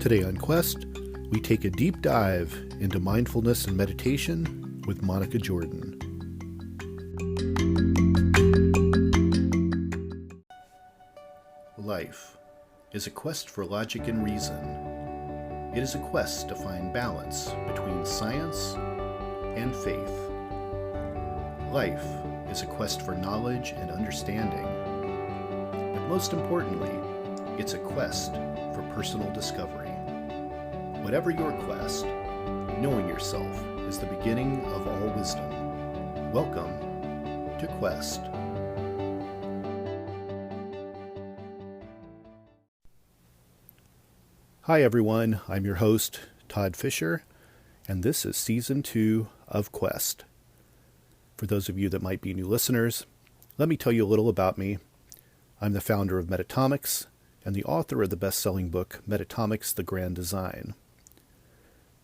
Today on Quest, we take a deep dive into mindfulness and meditation with Monica Jordan. Life is a quest for logic and reason. It is a quest to find balance between science and faith. Life is a quest for knowledge and understanding. But most importantly, it's a quest for personal discovery. Whatever your quest, knowing yourself is the beginning of all wisdom. Welcome to Quest. Hi everyone, I'm your host, Todd Fischer, and this is Season 2 of Quest. For those of you that might be new listeners, let me tell you a little about me. I'm the founder of Metacortex and the author of the best-selling book, Metacortex: The Grand Design.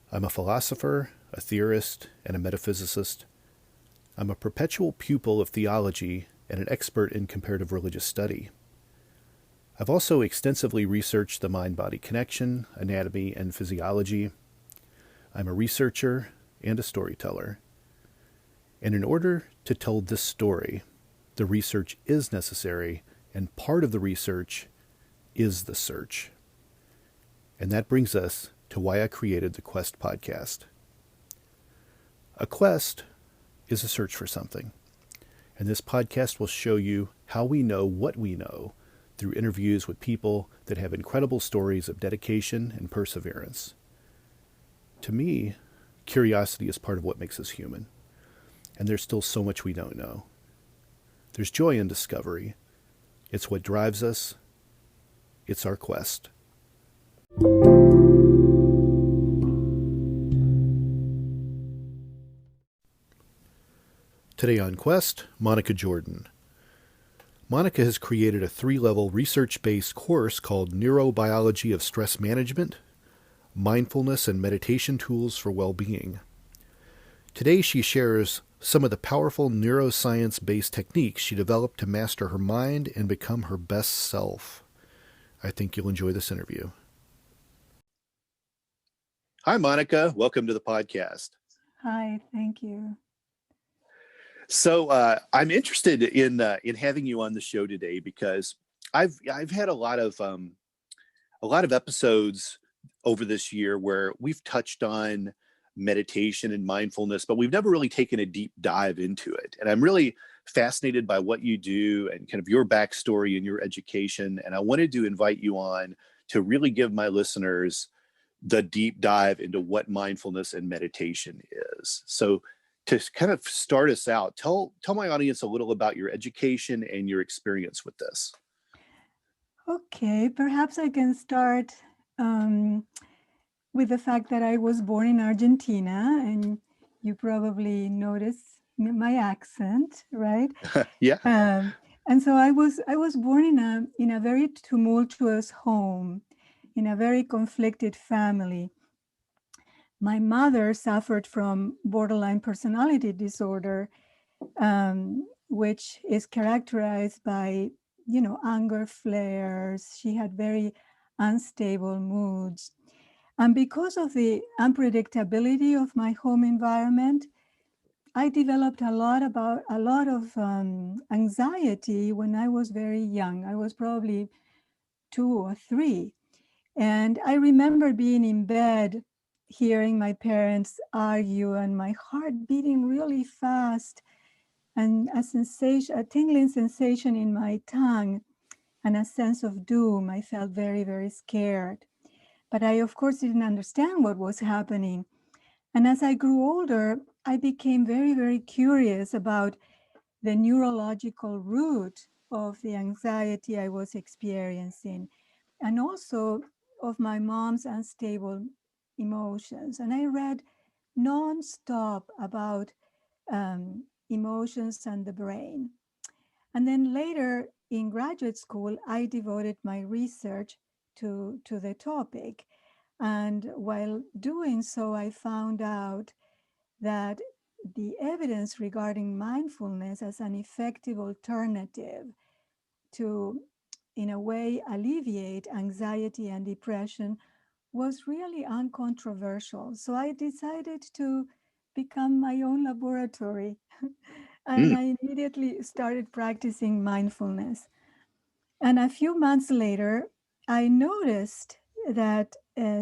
I'm a philosopher, a theorist, and a metaphysicist. I'm a perpetual pupil of theology and an expert in comparative religious study. I've also extensively researched the mind-body connection, anatomy, and physiology. I'm a researcher and a storyteller. And in order to tell this story, the research is necessary, and part of the research is the search. And that brings us to why I created the Quest podcast. A quest is a search for something, and this podcast will show you how we know what we know through interviews with people that have incredible stories of dedication and perseverance. To me, curiosity is part of what makes us human, and there's still so much we don't know. There's joy in discovery. It's what drives us. It's our quest. Today on Quest, Monica Jordan. Monica has created a 3-level research-based course called Neurobiology of Stress Management, Mindfulness and Meditation Tools for Well-Being. Today she shares some of the powerful neuroscience-based techniques she developed to master her mind and become her best self. I think you'll enjoy this interview. Hi, Monica. Welcome to the podcast. Hi, thank you. So I'm interested in having you on the show today because I've had a lot of episodes over this year where we've touched on meditation and mindfulness, but we've never really taken a deep dive into it. And I'm really fascinated by what you do and kind of your backstory and your education. And I wanted to invite you on to really give my listeners the deep dive into what mindfulness and meditation is. So to kind of start us out, tell my audience a little about your education and your experience with this. Okay, perhaps I can start with the fact that I was born in Argentina, and you probably notice my accent, right? Yeah. And so I was born in a very tumultuous home, in a very conflicted family. My mother suffered from borderline personality disorder, which is characterized by, anger flares. She had very unstable moods. And because of the unpredictability of my home environment, I developed a lot of anxiety when I was very young. I was probably 2 or 3. And I remember being in bed, hearing my parents argue and my heart beating really fast, and a tingling sensation in my tongue and a sense of doom. I felt very, very scared. But I, of course, didn't understand what was happening. And as I grew older, I became very, very curious about the neurological root of the anxiety I was experiencing, and also of my mom's unstable emotions. And I read nonstop about emotions and the brain. And then later in graduate school, I devoted my research to the topic. And while doing so, I found out that the evidence regarding mindfulness as an effective alternative to, in a way, alleviate anxiety and depression was really uncontroversial. So I decided to become my own laboratory. And Mm. I immediately started practicing mindfulness. And a few months later, I noticed that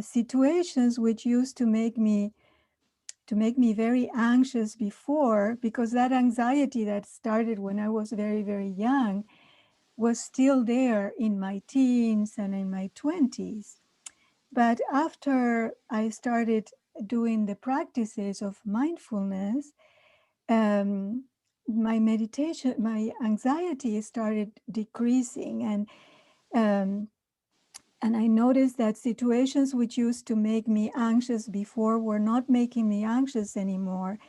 situations which used to make me very anxious before, because that anxiety that started when I was very, very young was still there in my teens and in my 20s. But after I started doing the practices of mindfulness, um, my anxiety started decreasing, um, and I noticed that situations which used to make me anxious before were not making me anxious anymore,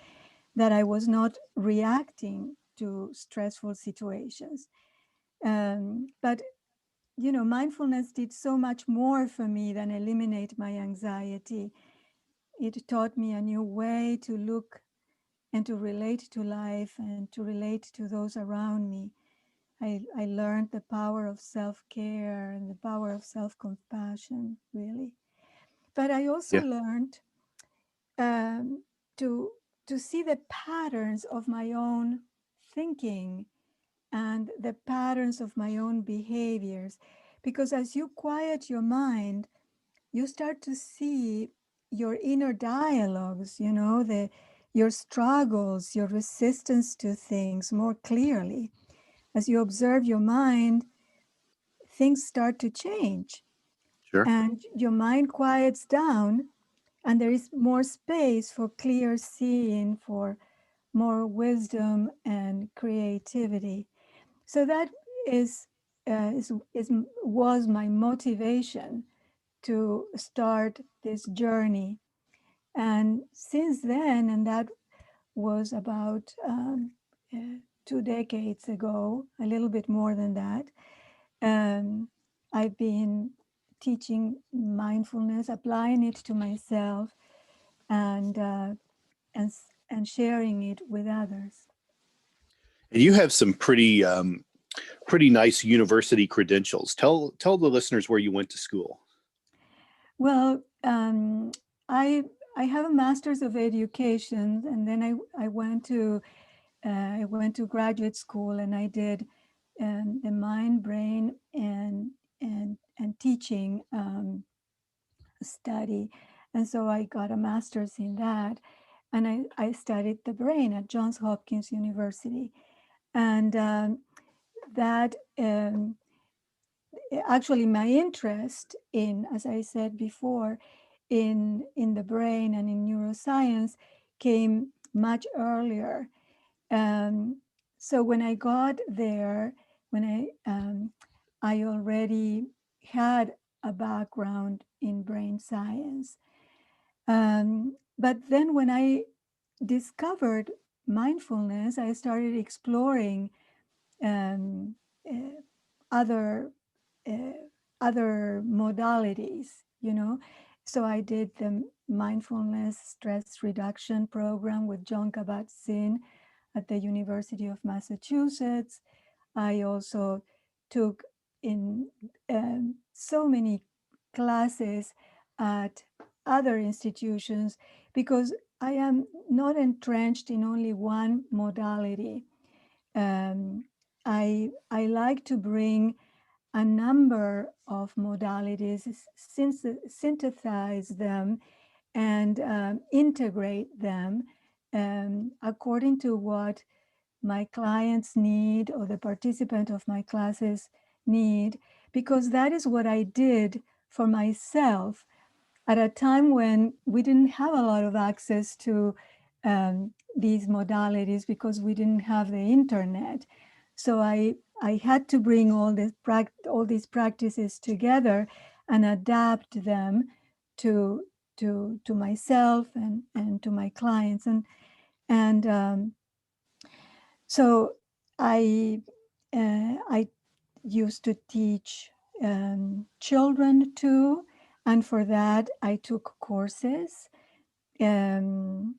that I was not reacting to stressful situations. But mindfulness did so much more for me than eliminate my anxiety. It taught me a new way to look and to relate to life and to relate to those around me. I learned the power of self-care and the power of self-compassion, really. But I also Yeah. learned um, to, to see the patterns of my own thinking and the patterns of my own behaviors. Because as you quiet your mind, you start to see your inner dialogues, your struggles, your resistance to things more clearly. As you observe your mind, things start to change Sure. and your mind quiets down, and there is more space for clear seeing, for more wisdom and creativity. So that is, was my motivation to start this journey. And since then, and that was about 2 decades ago, a little bit more than that, um, I've been teaching mindfulness, applying it to myself, and and and sharing it with others. And you have some pretty nice university credentials. Tell the listeners where you went to school. Well, I I have a master's of education, and then I went to graduate school, and I did the mind, brain, and teaching study, and so I got a master's in that, and I studied the brain at Johns Hopkins University, and that. Actually my interest in, as I said before, in the brain and in neuroscience came much earlier. Um, so when I got there, when I already had a background in brain science. But then when I discovered mindfulness, I started exploring um, uh, other uh, other modalities, So I did the mindfulness stress reduction program with John Kabat-Zinn at the University of Massachusetts. I also took in so many classes at other institutions because I am not entrenched in only one modality. I like to bring a number of modalities, synthesize them, and integrate them according to what my clients need or the participant of my classes need, because that is what I did for myself at a time when we didn't have a lot of access to these modalities because we didn't have the internet. So I had to bring all these practices together and adapt them to to myself and to my clients, and so I used to teach children too, and for that I took courses, um,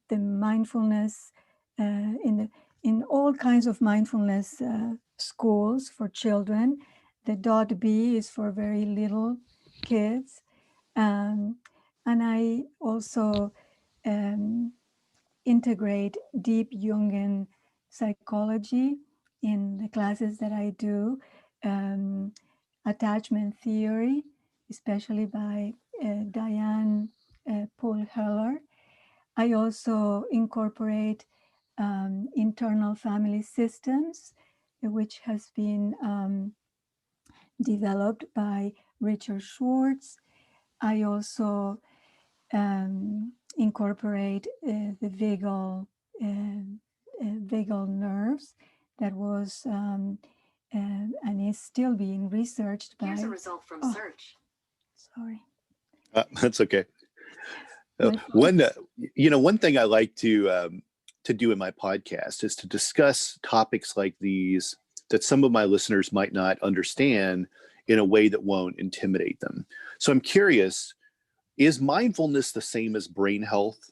the mindfulness in all kinds of mindfulness schools for children. The .B is for very little kids, Um, and I also um, integrate deep Jungian psychology in the classes that I do, um, attachment theory, especially by Diane Paul Heller. I also incorporate internal family systems, which has been developed by Richard Schwartz. I also incorporate the vagal nerves that was and is still being researched by. Here's a result from search. Sorry. That's okay. My One thing I like to do in my podcast is to discuss topics like these that some of my listeners might not understand in a way that won't intimidate them. So I'm curious, is mindfulness the same as brain health?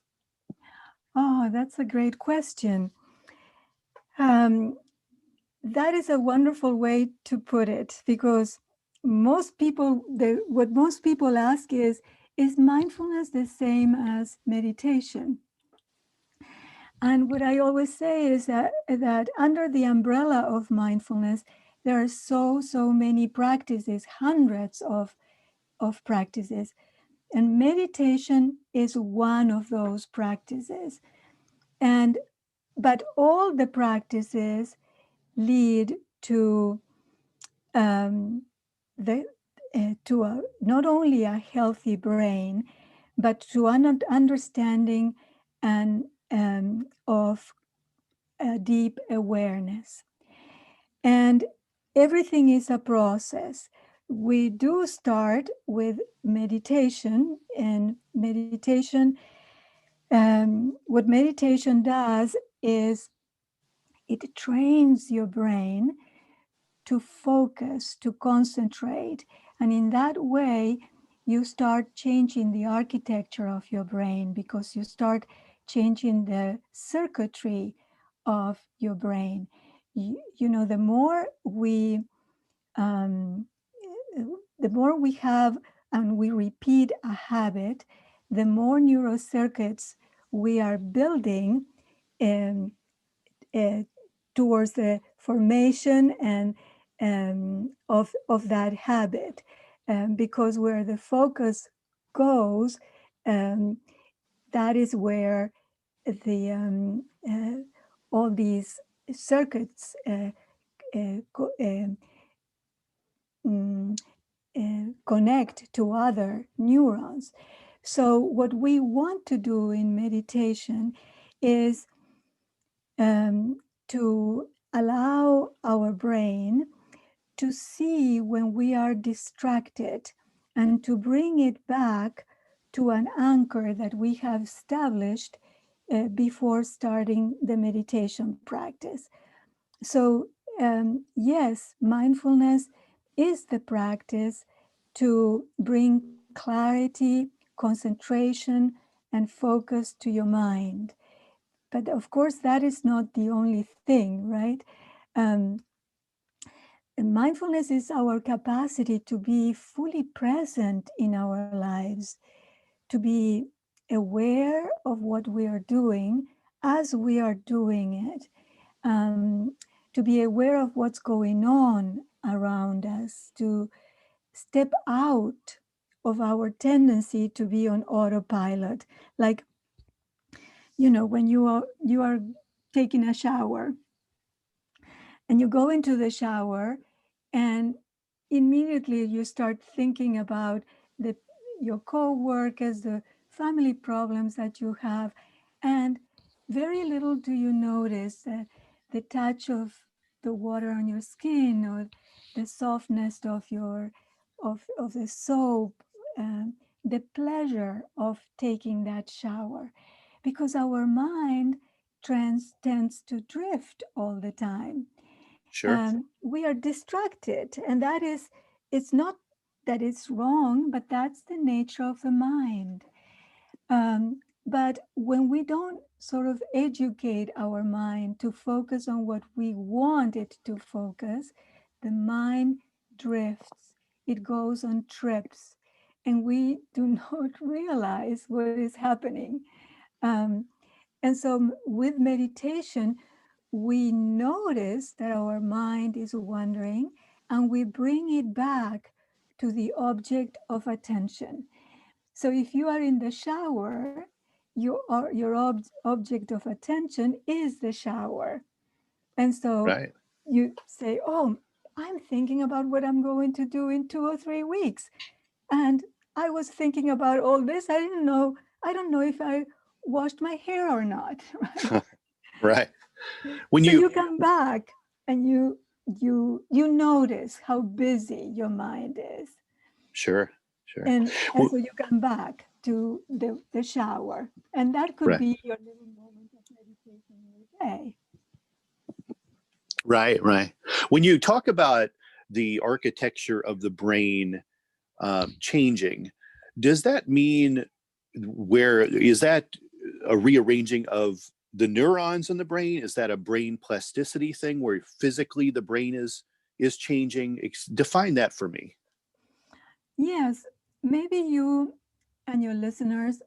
Oh, that's a great question. That is a wonderful way to put it, because what most people ask is mindfulness the same as meditation? And what I always say is that under the umbrella of mindfulness, there are so many practices, hundreds of practices. And meditation is one of those practices. But all the practices lead to not only a healthy brain, but to an understanding and of deep awareness. And everything is a process. We do start with meditation, and what meditation does is it trains your brain to focus, to concentrate. And in that way, you start changing the architecture of your brain, because you start changing the circuitry of your brain. The more we have and we repeat a habit, the more neurocircuits we are building um, uh, towards the formation and of that habit, because where the focus goes, that is where the all these circuits connect to other neurons. So what we want to do in meditation is to allow our brain to see when we are distracted, and to bring it back to an anchor that we have established before starting the meditation practice. So yes, mindfulness is the practice to bring clarity, concentration, and focus to your mind. But of course, that is not the only thing, right? Um, Mindfulness is our capacity to be fully present in our lives, to be aware of what we are doing as we are doing it, to be aware of what's going on around us, to step out of our tendency to be on autopilot. Like, when you are taking a shower, and you go into the shower, and immediately you start thinking about the your co-workers, the family problems that you have, and very little do you notice the touch of the water on your skin, or the softness of the soap, the pleasure of taking that shower, because our mind tends to drift all the time. Sure. We are distracted, and it's not that it's wrong, but that's the nature of the mind. But when we don't sort of educate our mind to focus on what we want it to focus, the mind drifts, it goes on trips, and we do not realize what is happening. Um, and so with meditation, we notice that our mind is wandering and we bring it back to the object of attention. So if you are in the shower, your object of attention is the shower. And so Right. you say, oh, I'm thinking about what I'm going to do in 2 or 3 weeks. And I was thinking about all this. I don't know if I washed my hair or not, right? Right. When So you, you come back and you notice how busy your mind is. sure, sure. And Well, so you come back to the shower. And that could right, be your little moment of meditation in your day. right, right. When you talk about the architecture of the brain changing, does that mean where is that a rearranging of the neurons in the brain? Is that a brain plasticity thing where physically the brain is changing? Define that for me. Yes, maybe you and your listeners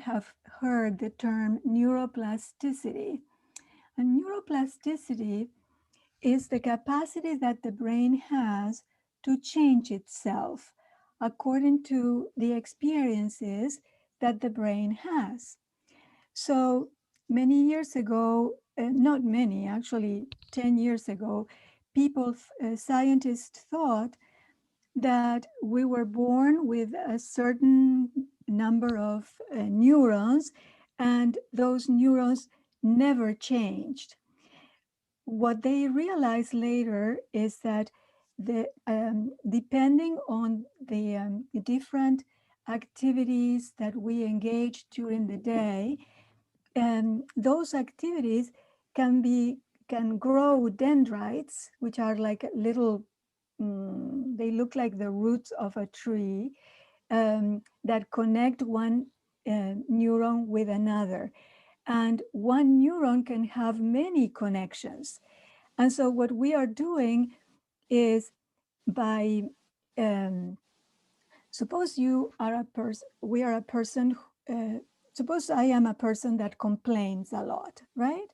have heard the term neuroplasticity. And neuroplasticity is the capacity that the brain has to change itself according to the experiences that the brain has. So many years ago, not many, actually 10 years ago, scientists thought that we were born with a certain number of neurons, and those neurons never changed. What they realized later is that depending on the different activities that we engage during the day, those activities can grow dendrites, which are like little, they look like the roots of a tree, that connect one neuron with another. And one neuron can have many connections. And so what we are doing is by, um, suppose you are a person, we are a person, suppose I am a person that complains a lot, right?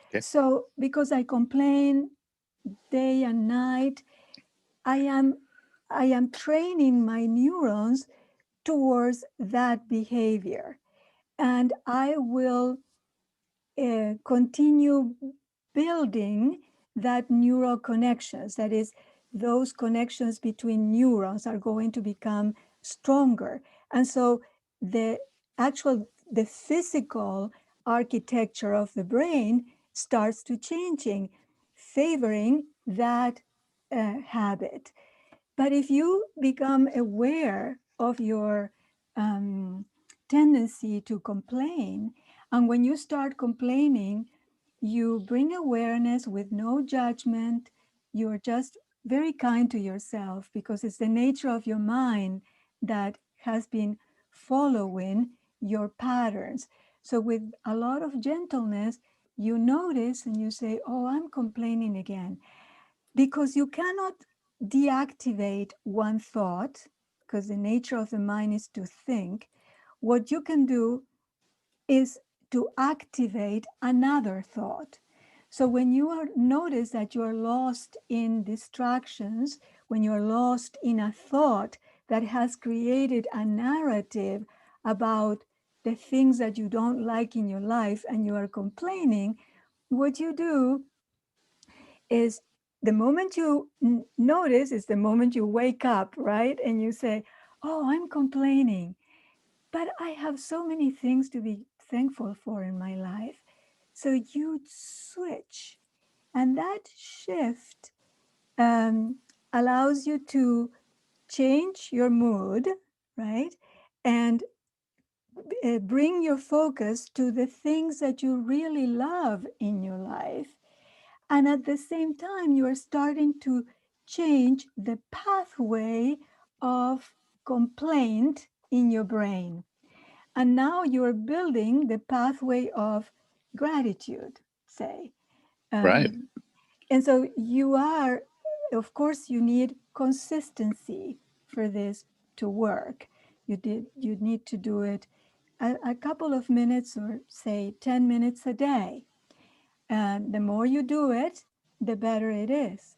Okay. So because I complain day and night, I am training my neurons towards that behavior. And I will continue building that neural connections. That is, those connections between neurons are going to become stronger. And so the the physical architecture of the brain starts to changing, favoring that habit. But if you become aware of your um, tendency to complain, and when you start complaining, you bring awareness with no judgment, you're just very kind to yourself because it's the nature of your mind that has been following your patterns. So, with a lot of gentleness, you notice and you say, oh, I'm complaining again, because you cannot deactivate one thought, because the nature of the mind is to think. What you can do is to activate another thought. So when you notice that you are lost in distractions, when you are lost in a thought that has created a narrative about the things that you don't like in your life and you are complaining, what you do is, the moment you notice is the moment you wake up, right? And you say, oh, I'm complaining, but I have so many things to be thankful for in my life. So you switch, and that shift allows you to change your mood, right? And bring your focus to the things that you really love in your life. And at the same time, you are starting to change the pathway of complaint in your brain. And now you're building the pathway of gratitude, say. Right. And so you are, of course, you need consistency for this to work. you need to do it a couple of minutes, or say 10 minutes a day. And the more you do it, the better it is.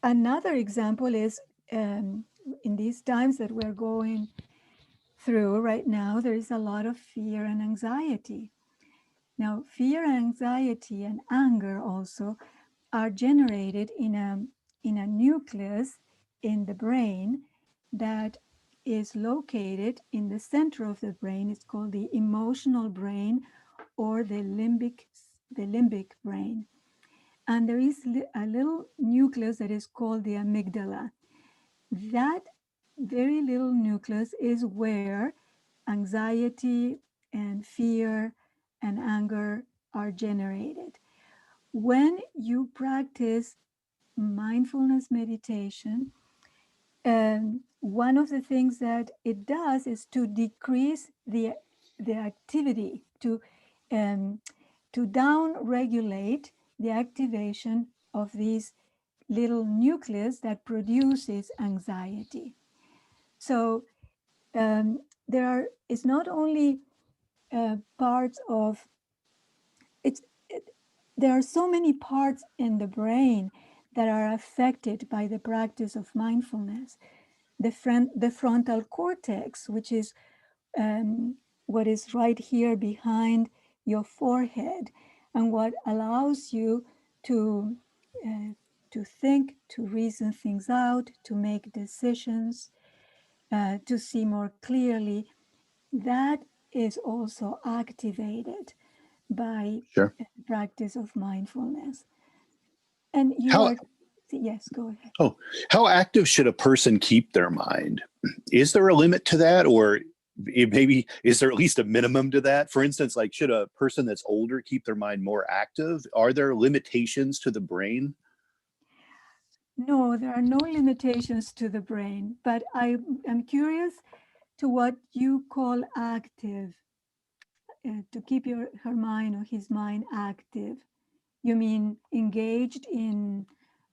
Another example is, in these times that we're going through right now, there is a lot of fear and anxiety. Now, fear and anxiety and anger also are generated in a nucleus in the brain that is located in the center of the brain. It's called the emotional brain, or the limbic brain. And there is a little nucleus that is called the amygdala. That very little nucleus is where anxiety and fear and anger are generated. When you practice mindfulness meditation, one of the things that it does is to decrease the activity, to down regulate the activation of these little nucleus that produces anxiety. So it's not only parts of there are so many parts in the brain that are affected by the practice of mindfulness. The frontal cortex, which is what is right here behind your forehead, and what allows you to think, to reason things out, to make decisions, to see more clearly, that is also activated by Sure. practice of mindfulness. And How yes, go ahead. oh, how active should a person keep their mind? Is there a limit to that, or maybe is there at least a minimum to that? For instance, like, should a person that's older keep their mind more active? Are there limitations to the brain? No, there are no limitations to the brain, but I am curious to what you call active, to keep her mind or his mind active. You mean engaged in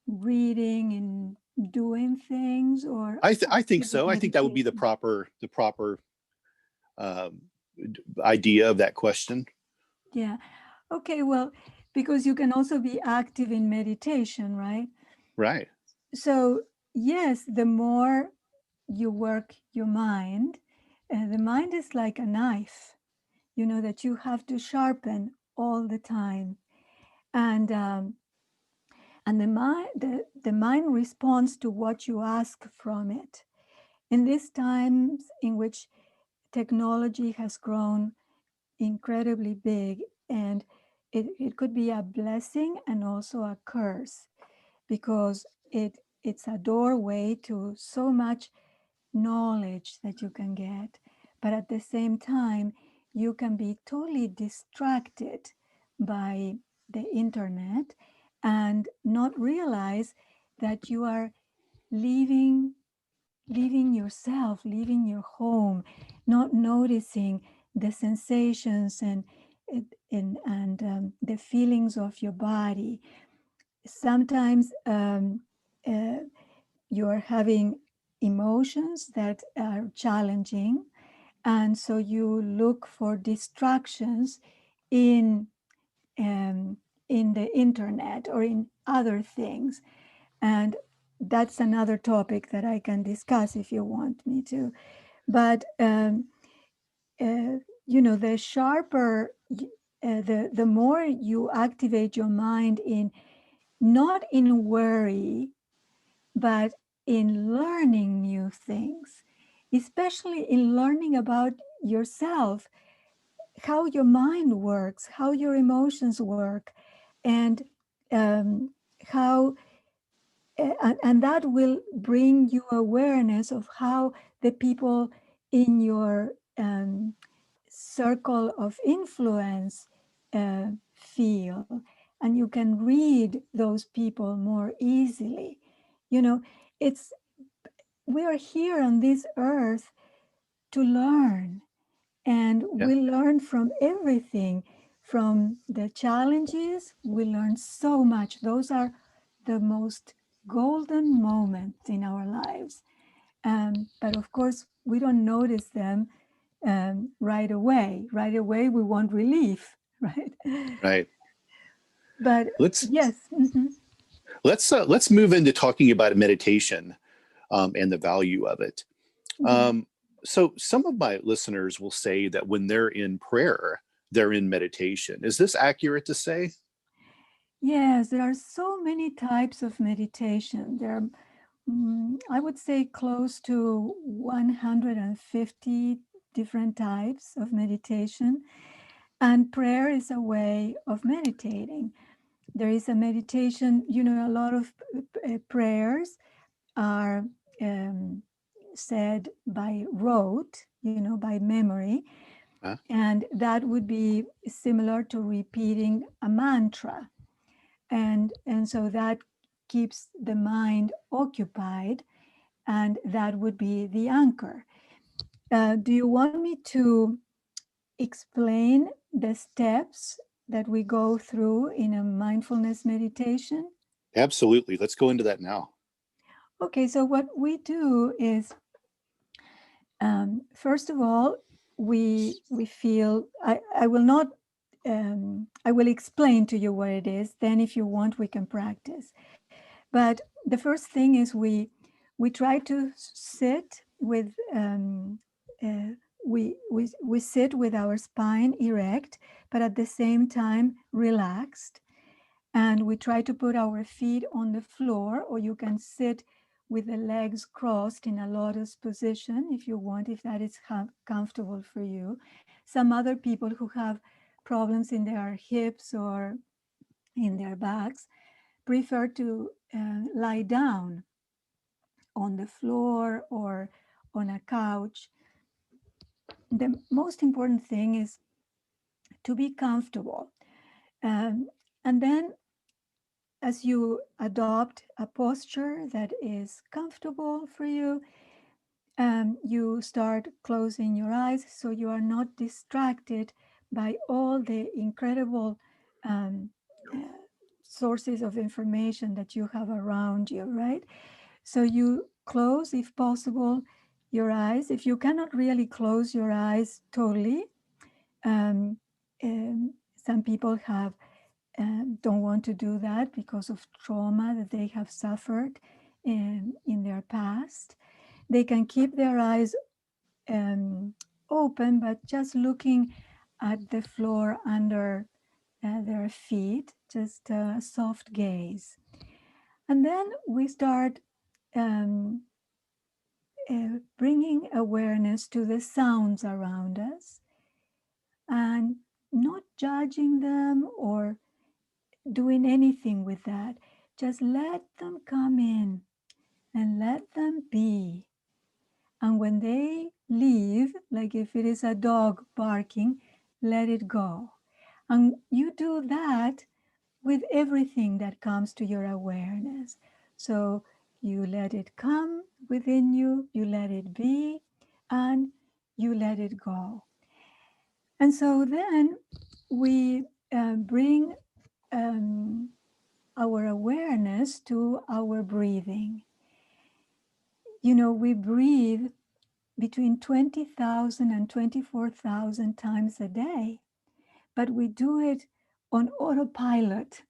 reading and doing things, or I think so. I think that would be the meditation? proper um, idea of that question. Yeah. Okay, well, because you can also be active in meditation, right? Right. So, yes, the more you work your mind, the mind is like a knife, that you have to sharpen all the time. And the mind responds to what you ask from it. In these times in which technology has grown incredibly big, and it could be a blessing and also a curse, because it's a doorway to so much knowledge that you can get, but at the same time you can be totally distracted by the internet and not realize that you are leaving yourself, leaving your home, not noticing the sensations and the feelings of your body. Sometimes you're having emotions that are challenging, and so you look for distractions in in the internet or in other things. And that's another topic that I can discuss if you want me to. But the sharper, the more you activate your mind in, not in worry, but in learning new things, especially in learning about yourself, how your mind works, how your emotions work, and how and that will bring you awareness of how the people in your circle of influence feel, and you can read those people more easily. It's we are here on this earth to learn, and Yeah. we learn from everything. From the challenges, we learn so much. Those are the most golden moments in our lives. But of course, we don't notice them right away. Right away, we want relief, right? Right. But Let's yes. Mm-hmm. let's move into talking about meditation and the value of it. Mm-hmm. So some of my listeners will say that when they're in prayer, they're in meditation. Is this accurate to say? Yes, there are so many types of meditation. There are, I would say, close to 150 different types of meditation. And prayer is a way of meditating. There is a meditation, a lot of prayers are um, said by rote, by memory. Huh? And that would be similar to repeating a mantra. And so that keeps the mind occupied, and that would be the anchor. Do you want me to explain the steps that we go through in a mindfulness meditation? Absolutely. Let's go into that now. Okay, so what we do is, first of all, we feel. I will not. I will explain to you what it is. Then, if you want, we can practice. But the first thing is we try to sit with we sit with our spine erect, but at the same time relaxed, and we try to put our feet on the floor, or you can sit with the legs crossed in a lotus position if you want, if that is comfortable for you. Some other people who have problems in their hips or in their backs prefer to lie down on the floor or on a couch. The most important thing is to be comfortable. Um, and then, as you adopt a posture that is comfortable for you, you start closing your eyes so you are not distracted by all the incredible um, uh, sources of information that you have around you, right? So you close, if possible, your eyes. If you cannot really close your eyes totally, um, some people have don't want to do that because of trauma that they have suffered in their past. They can keep their eyes open, but just looking at the floor under their feet, just a soft gaze. And then we start um, bringing awareness to the sounds around us and not judging them or doing anything with that. Just let them come in and let them be. And when they leave, like if it is a dog barking, let it go. And you do that with everything that comes to your awareness. So you let it come within you, you let it be, and you let it go. And so then we bring um, our awareness to our breathing. We breathe between 20,000 and 24,000 times a day, but we do it on autopilot.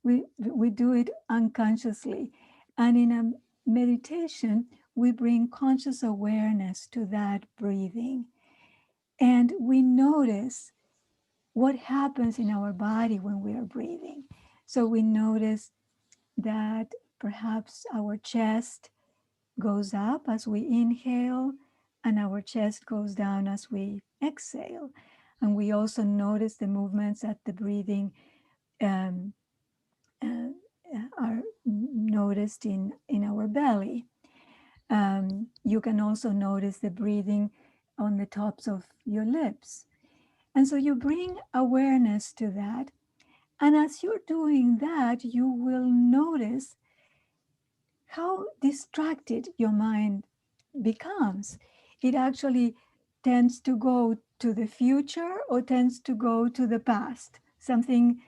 We do it unconsciously. And in a meditation, we bring conscious awareness to that breathing. And we notice what happens in our body when we are breathing. So we notice that perhaps our chest goes up as we inhale and our chest goes down as we exhale. And we also notice the movements that the breathing um, uh, are noticed in our belly. You can also notice the breathing on the tops of your lips. And so you bring awareness to that. And as you're doing that, you will notice how distracted your mind becomes. It actually tends to go to the future or tends to go to the past, something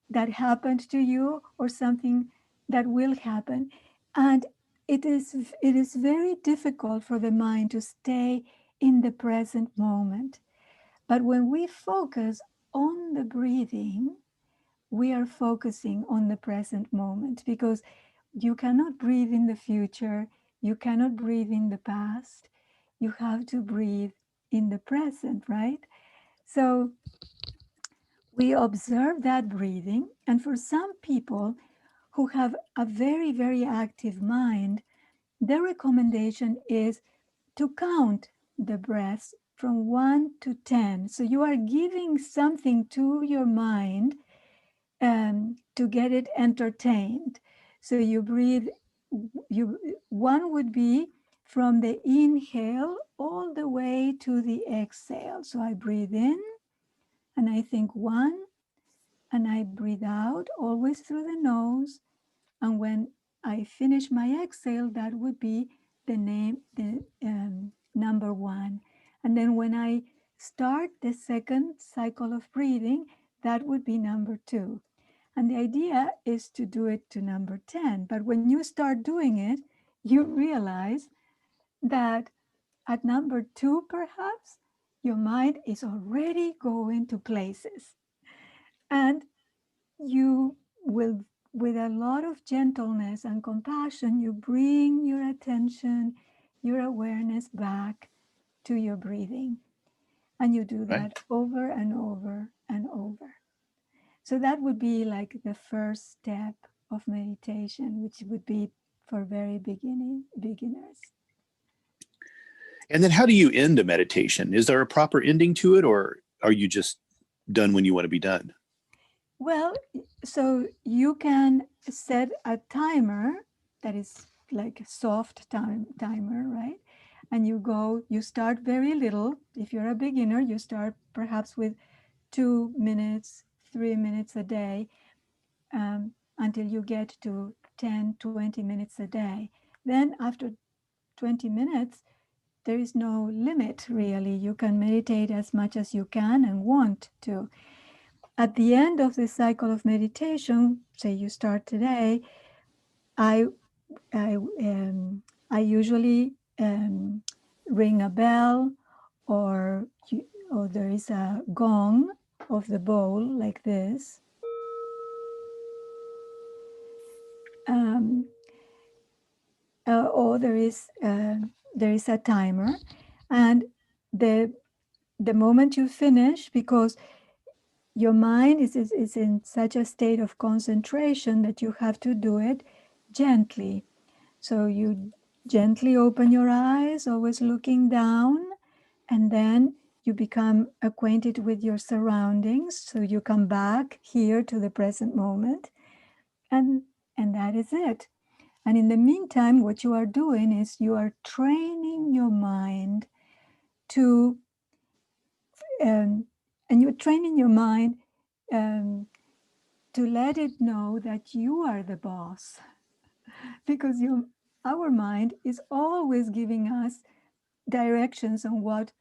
that happened to you or something that will happen. And it is very difficult for the mind to stay in the present moment. But when we focus on the breathing, we are focusing on the present moment, because you cannot breathe in the future, you cannot breathe in the past, you have to breathe in the present, right? So we observe that breathing, and for some people who have a very, very active mind, the recommendation is to count the breaths from 1 to 10. So you are giving something to your mind to get it entertained. So you breathe, one would be from the inhale all the way to the exhale. So I breathe in and I think 1, and I breathe out always through the nose. And when I finish my exhale, that would be the number 1. And then when I start the second cycle of breathing, that would be number 2. And the idea is to do it to number 10. But when you start doing it, you realize that at number 2, perhaps, your mind is already going to places. And you will, with a lot of gentleness and compassion, you bring your attention, your awareness back to your breathing. And you do that Right. over and over and over. So that would be like the first step of meditation, which would be for very beginners. And then how do you end a meditation? Is there a proper ending to it, or are you just done when you want to be done? Well, so you can set a timer that is like a soft timer, right? And you start very little. If you're a beginner, you start perhaps with 2 minutes, 3 minutes a day, until you get to 10, 20 minutes a day. Then after 20 minutes, there is no limit really. You can meditate as much as you can and want to. At the end of the cycle of meditation, say you start today, I I I usually ring a bell, or or there is a gong of the bowl like this. Um, or there is a timer, and the moment you finish, because your mind is in such a state of concentration that you have to do it gently. So you gently open your eyes, always looking down, and then you become acquainted with your surroundings. So you come back here to the present moment, and that is it. And in the meantime, what you are doing is you are training your mind to, and you're training your mind um, to let it know that you are the boss, because our mind is always giving us directions on what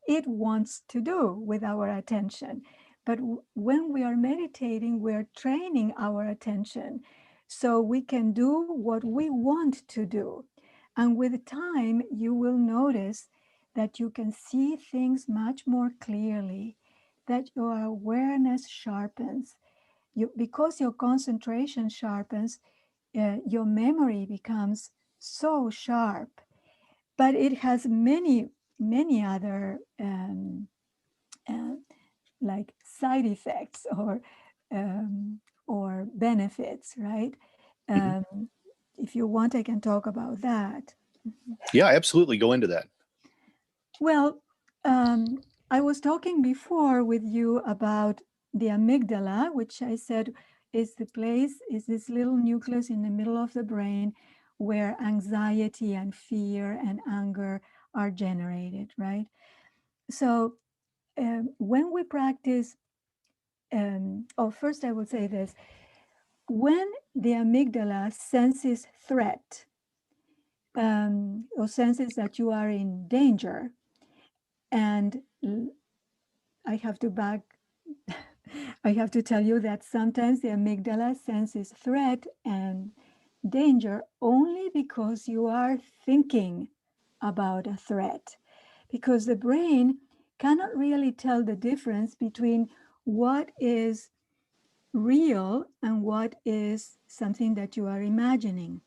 it wants to do with our attention. But when we are meditating, we are training our attention so we can do what we want to do. And with time, you will notice that you can see things much more clearly, that your awareness sharpens. Because your concentration sharpens, your memory becomes so sharp. But it has many other uh, like side effects, or benefits, right? Mhm. Um, if you want, I can talk about that. Yeah, absolutely. Go into that. Well, I was talking before with you about the amygdala, which I said is this little nucleus in the middle of the brain where anxiety and fear and anger are generated, right? So when we practice, first I would say this: when the amygdala senses threat, or senses that you are in danger, and I have to back, I have to tell you that sometimes the amygdala senses threat, and danger only because you are thinking about a threat, because the brain cannot really tell the difference between what is real and what is something that you are imagining.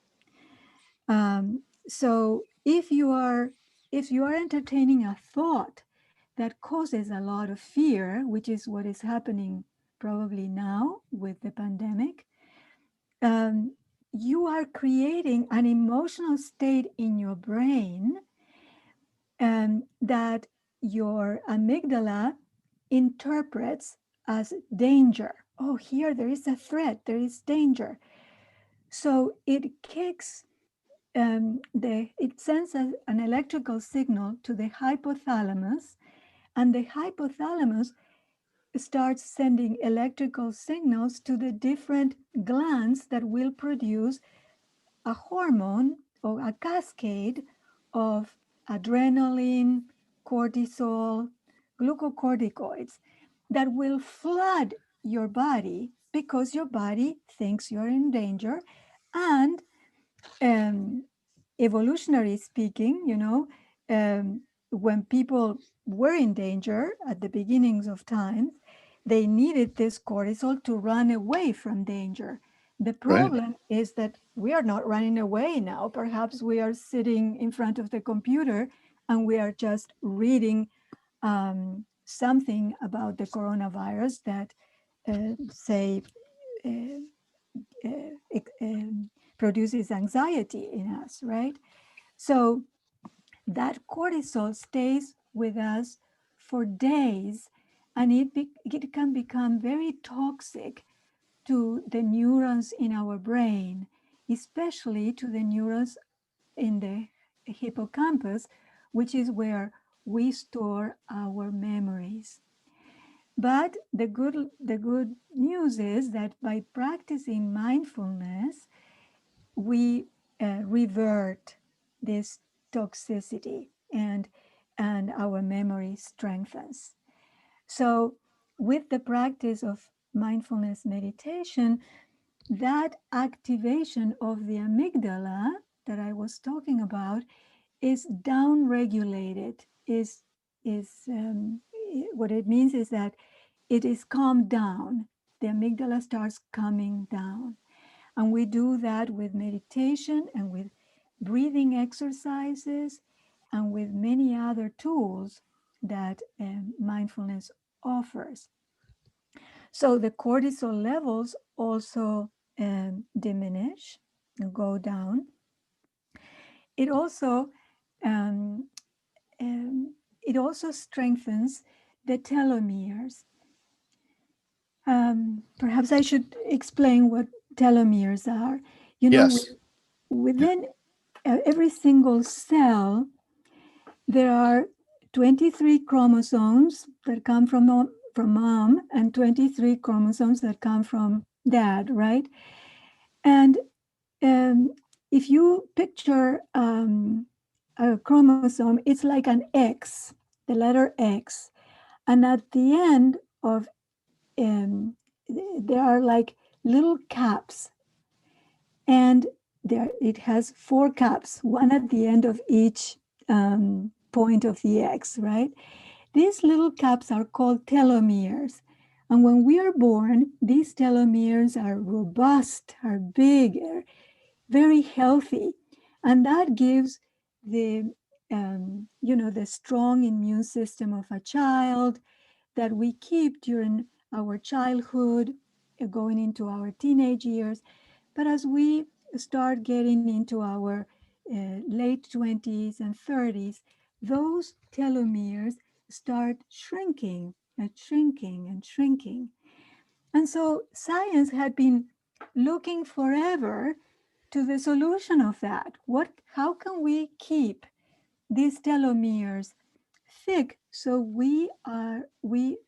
So if you are entertaining a thought that causes a lot of fear, which is what is happening probably now with the pandemic, um, you are creating an emotional state in your brain that your amygdala interprets as danger. Oh, here there is a threat, there is danger. So it kicks, it sends an electrical signal to the hypothalamus, and the hypothalamus starts sending electrical signals to the different glands that will produce a hormone or a cascade of adrenaline, cortisol, glucocorticoids that will flood your body because your body thinks you're in danger. And um, evolutionary speaking, when people were in danger at the beginnings of time, they needed this cortisol to run away from danger. The Right. problem is that we are not running away now. Perhaps we are sitting in front of the computer and we are just reading something about the coronavirus that say uh, produces anxiety in us, right? So that cortisol stays with us for days, and it can become very toxic to the neurons in our brain, especially to the neurons in the hippocampus, which is where we store our memories. But the good news is that by practicing mindfulness, we revert this toxicity, and our memory strengthens. So with the practice of mindfulness meditation, that activation of the amygdala that I was talking about is downregulated, is what it means is that it is calmed down. The amygdala starts calming down. And we do that with meditation and with breathing exercises and with many other tools that mindfulness offers. So the cortisol levels also diminish and go down. It also um, it also strengthens the telomeres. Perhaps I should explain what telomeres are. You know, Yes. Yeah. within every single cell, there are 23 chromosomes that come from mom and 23 chromosomes that come from dad, right? And if you picture a chromosome, it's like an X, the letter X. And at the end of, there are like little caps, and there it has four caps, one at the end of each point of the X, right? These little caps are called telomeres. And when we are born, these telomeres are robust, are big, are very healthy. And that gives the strong immune system of a child that we keep during our childhood, going into our teenage years. But as we start getting into our late 20s and 30s, those telomeres start shrinking and shrinking and shrinking. And so science had been looking forever to the solution of that. How can we keep these telomeres thick so we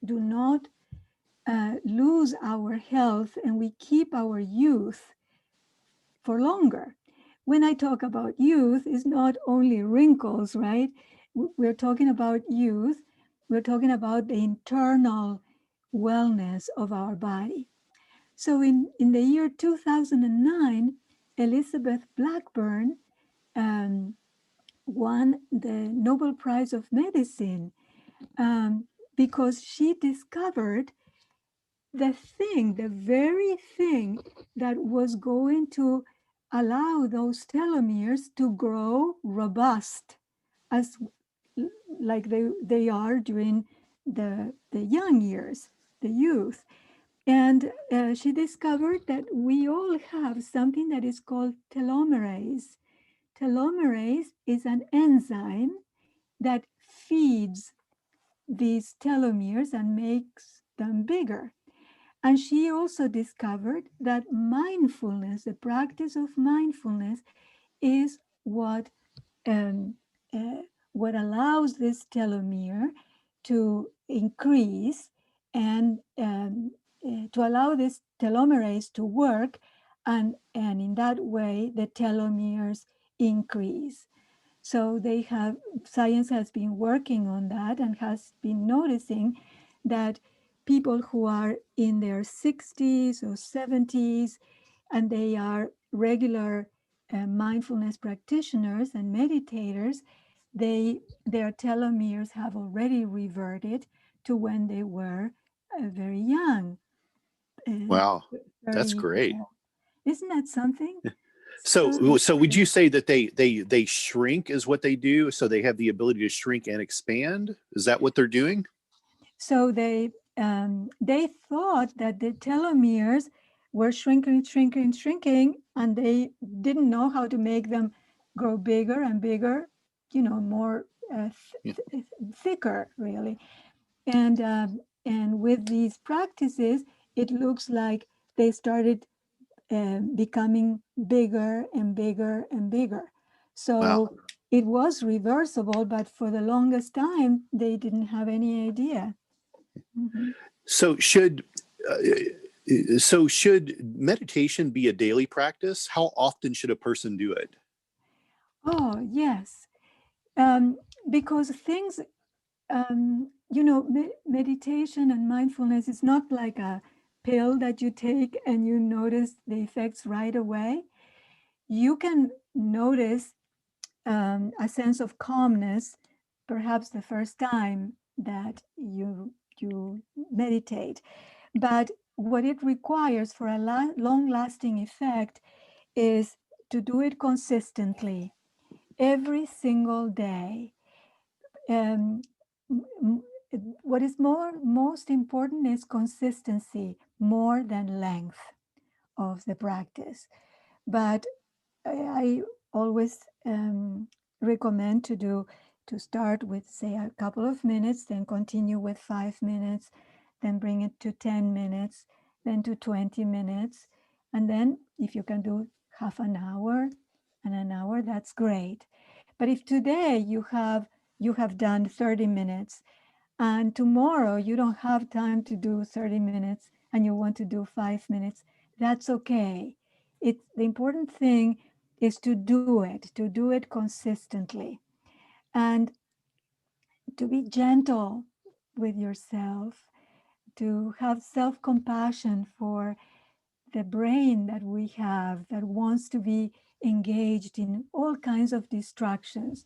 do not lose our health and we keep our youth for longer? When I talk about youth, it's not only wrinkles, right? We're talking about youth. We're talking about the internal wellness of our body. So in the year 2009, Elizabeth Blackburn won the Nobel Prize of Medicine because she discovered the very thing that was going to allow those telomeres to grow robust as like they are during the young years, the youth. And she discovered that we all have something that is called telomerase. Telomerase is an enzyme that feeds these telomeres and makes them bigger. And she also discovered that mindfulness, the practice of mindfulness, is um, uh, what allows this telomere to increase and to allow this telomerase to work, and in that way the telomeres increase. So science has been working on that and has been noticing that people who are in their 60s or 70s and they are regular mindfulness practitioners and meditators, their telomeres have already reverted to when they were very young. Wow, that's 30, great. isn't that something? So would you say that they shrink is what they do? So they have the ability to shrink and expand? Is that what they're doing? So they thought that the telomeres were shrinking, and they didn't know how to make them grow bigger and bigger, more thicker, really. And with these practices, it looks like they started becoming bigger and bigger and bigger. So Wow. it was reversible, but for the longest time, they didn't have any idea. Mm-hmm. So should meditation be a daily practice? How often should a person do it? Oh, yes. Because things, meditation and mindfulness is not like a pill that you take and you notice the effects right away. You can notice a sense of calmness, perhaps the first time that you meditate. But what it requires for a long-lasting effect is to do it consistently every single day. What is most important is consistency more than length of the practice. But I always recommend to start with, say, a couple of minutes, then continue with 5 minutes, then bring it to 10 minutes, then to 20 minutes. And then if you can do half an hour and an hour, that's great. But if today you have done 30 minutes and tomorrow you don't have time to do 30 minutes and you want to do 5 minutes, that's okay. The important thing is to do it consistently, and to be gentle with yourself, to have self-compassion for the brain that we have that wants to be engaged in all kinds of distractions,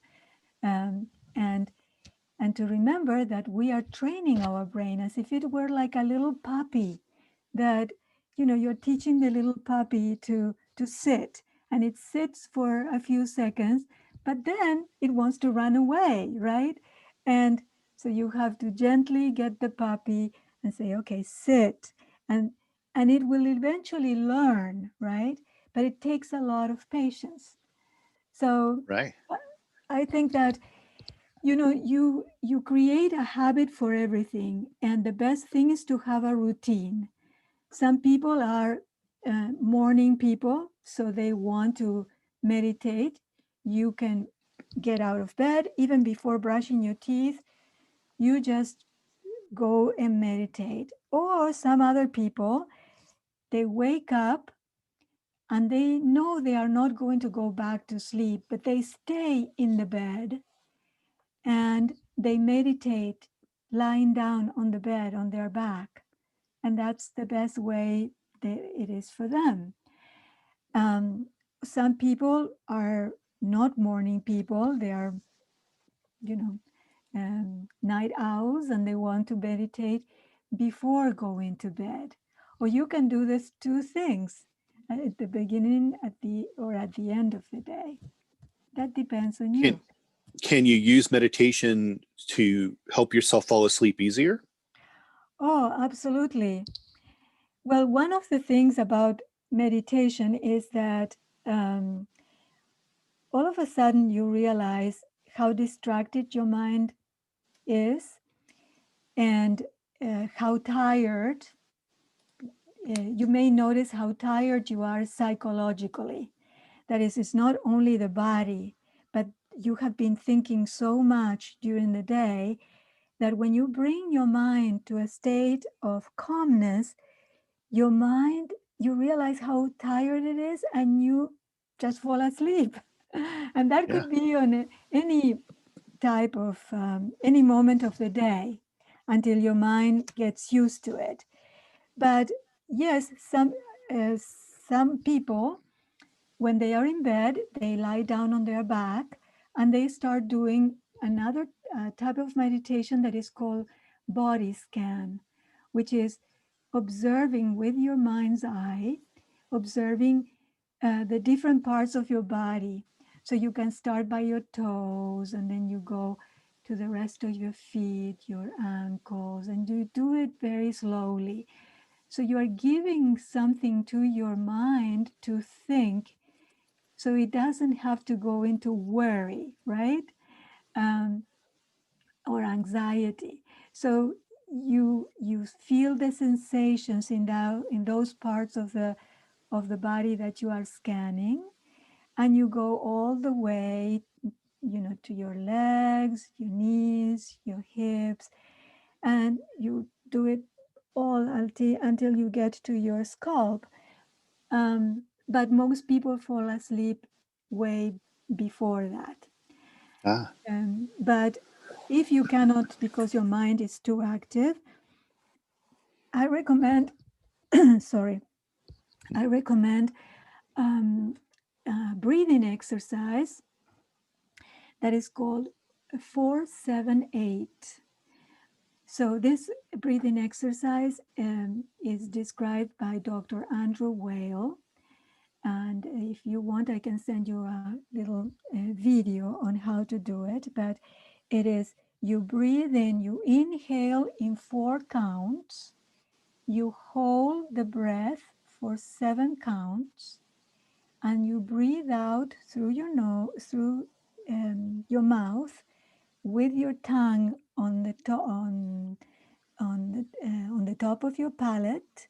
um, and and to remember that we are training our brain as if it were like a little puppy, that you're teaching the little puppy to sit, and it sits for a few seconds, but then it wants to run away, right? And so you have to gently get the puppy and say, okay, sit, and it will eventually learn, right? But it takes a lot of patience. So Right. I think that you create a habit for everything, and the best thing is to have a routine. Some people are morning people, so they want to meditate. You can get out of bed even before brushing your teeth. You just go and meditate. Or some other people, they wake up and they know they are not going to go back to sleep, but they stay in the bed and they meditate lying down on the bed on their back. And that's the best way that it is for them. some people are not morning people. They are, you know, night owls, and they want to meditate before going to bed. Or you can do these two things at the beginning, at the end of the day. That depends on you. Can you use meditation to help yourself fall asleep easier? Oh, absolutely. Well, one of the things about meditation is that all of a sudden you realize how distracted your mind is, and how tired. You may notice how tired you are psychologically. That is, it's not only the body, but you have been thinking so much during the day that when you bring your mind to a state of calmness, your mind, you realize how tired it is, and you just fall asleep. And that Yeah. could be on any type of, any moment of the day until your mind gets used to it. But yes, some people, when they are in bed, they lie down on their back and they start doing another type of meditation that is called body scan, which is observing with your mind's eye, observing the different parts of your body. So you can start by your toes, and then you go to the rest of your feet, your ankles, and you do it very slowly. So you are giving something to your mind to think, so it doesn't have to go into worry, right? Um, or anxiety. So you feel the sensations in those parts of the body that you are scanning, and you go all the way, to your legs, your knees, your hips, and you do it all until you get to your scalp. But most people fall asleep way before that. Ah. But if you cannot, because your mind is too active, I recommend, sorry, I recommend breathing exercise that is called 478. So this breathing exercise is described by Dr. Andrew Weil. And if you want, I can send you a little video on how to do it. But it is, you breathe in, you inhale in 4 counts, you hold the breath for 7 counts, and you breathe out through your nose, through your mouth, with your tongue on the on the top of your palate,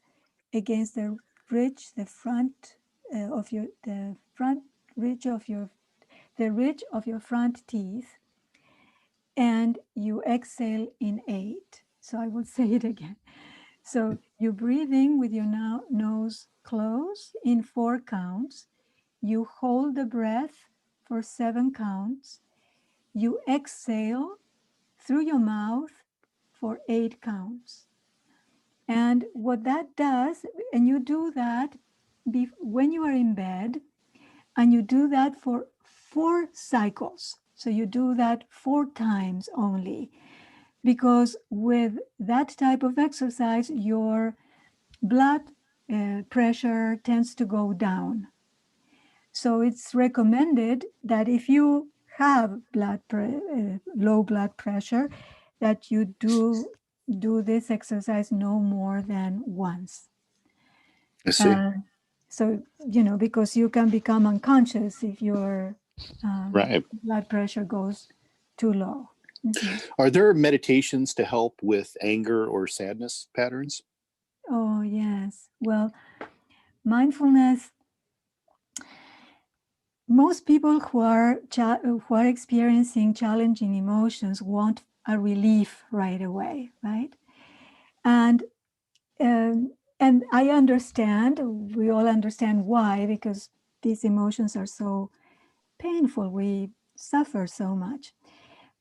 against the ridge, the front of your the front ridge of your the ridge of your front teeth, and you exhale in 8. So I will say it again. So you breathe in with your nose closed in 4 counts. You hold the breath for 7 counts. You exhale through your mouth for 8 counts. And what that does, and you do that when you are in bed, and you do that for 4 cycles. So you do that 4 times only, because with that type of exercise, your blood pressure tends to go down. So it's recommended that if you have low blood pressure, that you do this exercise no more than once. I see. So, because you can become unconscious if your Right. blood pressure goes too low. Mm-hmm. Are there meditations to help with anger or sadness patterns? Oh, yes. Well, mindfulness, most people who are experiencing challenging emotions want a relief right away, right? And and I understand, we all understand why, because these emotions are so painful. We suffer so much.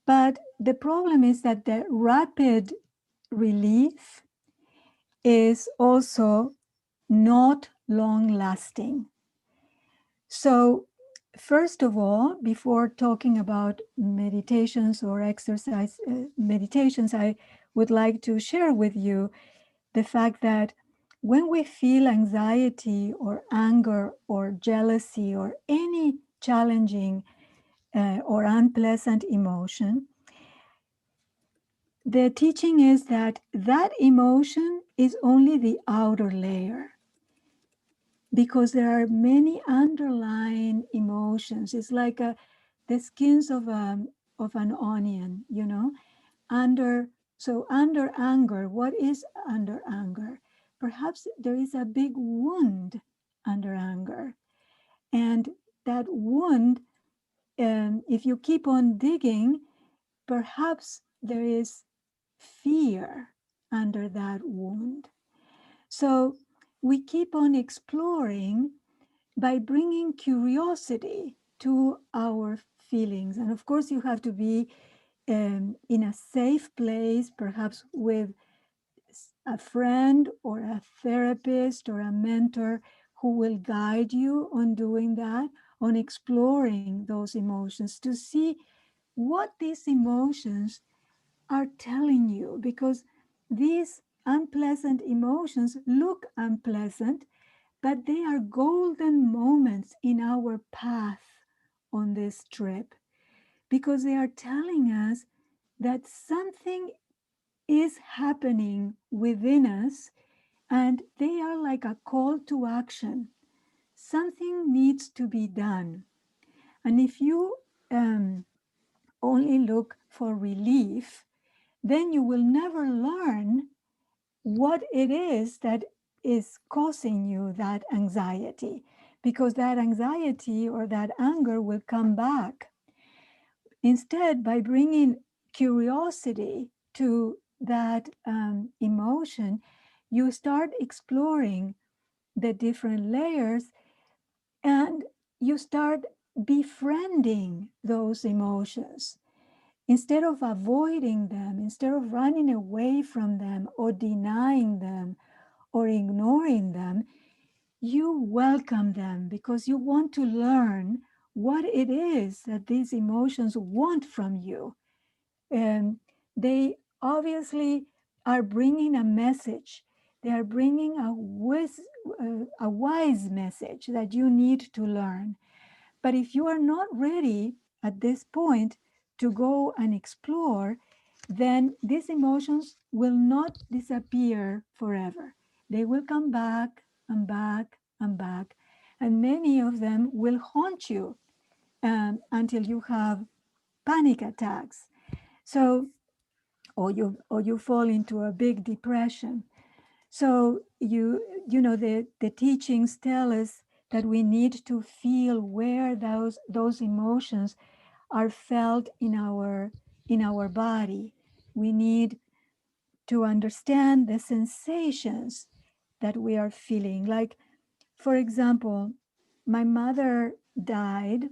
But the problem is that the rapid relief is also not long lasting. So, first of all, before talking about meditations or exercise meditations, I would like to share with you the fact that when we feel anxiety or anger or jealousy or any challenging or unpleasant emotion, the teaching is that that emotion is only the outer layer, because there are many underlying emotions. It's like the skins of an onion, you know. Under anger, what is under anger? Perhaps there is a big wound under anger, and that wound, if you keep on digging, perhaps there is fear under that wound. So we keep on exploring by bringing curiosity to our feelings. And of course, you have to be in a safe place, perhaps with a friend or a therapist or a mentor who will guide you on doing that, on exploring those emotions to see what these emotions are telling you, because these unpleasant emotions look unpleasant, but they are golden moments in our path on this trip, because they are telling us that something is happening within us, and they are like a call to action. Something needs to be done. And if you only look for relief, then you will never learn what it is that is causing you that anxiety, because that anxiety or that anger will come back. Instead, by bringing curiosity to that emotion, you start exploring the different layers, and you start befriending those emotions. Instead of avoiding them, instead of running away from them or denying them or ignoring them, you welcome them, because you want to learn what it is that these emotions want from you. And they obviously are bringing a message. They are bringing a wise message that you need to learn. But if you are not ready at this point to go and explore, then these emotions will not disappear forever. They will come back and back and back. And many of them will haunt you until you have panic attacks. So, or you fall into a big depression. So you know the teachings tell us that we need to feel where those emotions are felt in our body. We need to understand the sensations that we are feeling. Like, for example, my mother died